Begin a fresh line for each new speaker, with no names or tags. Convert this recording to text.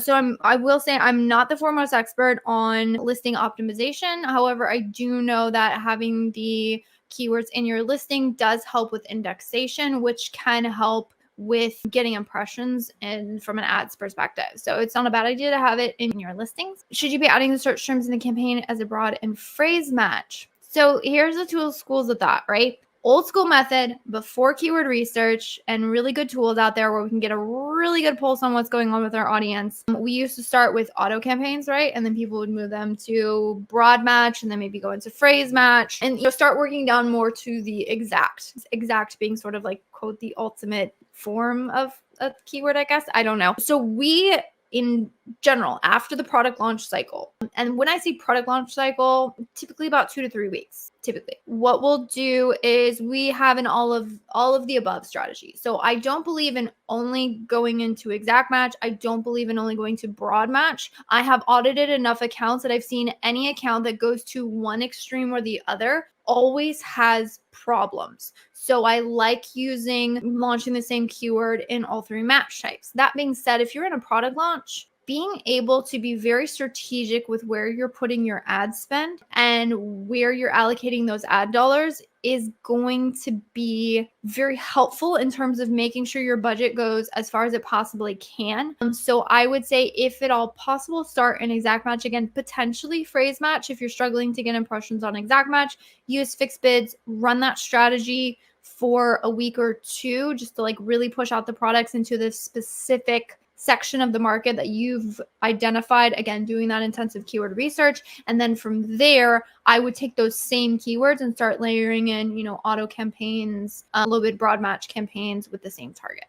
So I will say I'm not the foremost expert on listing optimization. However, I do know that having the keywords in your listing does help with indexation, which can help with getting impressions and from an ads perspective. So it's not a bad idea to have it in your listings. Should you be adding the search terms in the campaign as a broad and phrase match? So here's the two schools of thought, right? Old school method before keyword research and really good tools out there where we can get a really good pulse on what's going on with our audience. We used to start with auto campaigns, right? And then people would move them to broad match and then maybe go into phrase match and start working down more to the exact being sort of like quote the ultimate form of a keyword, I guess. I don't know. So we in general after the product launch cycle, and when I say product launch cycle, typically about 2 to 3 weeks. Typically what we'll do is we have an all of the above strategy. So I don't believe in only going into exact match. I don't believe in only going to broad match. I have audited enough accounts that I've seen any account that goes to one extreme or the other always has problems. So I like launching the same keyword in all three match types. That being said, if you're in a product launch, being able to be very strategic with where you're putting your ad spend and where you're allocating those ad dollars is going to be very helpful in terms of making sure your budget goes as far as it possibly can. So I would say if at all possible, start an exact match. Again, potentially phrase match if you're struggling to get impressions on exact match. Use fixed bids, run that strategy for a week or two just to like really push out the products into the specific section of the market that you've identified. Again, doing that intensive keyword research. And then from there, I would take those same keywords and start layering in, auto campaigns, a little bit broad match campaigns with the same targets.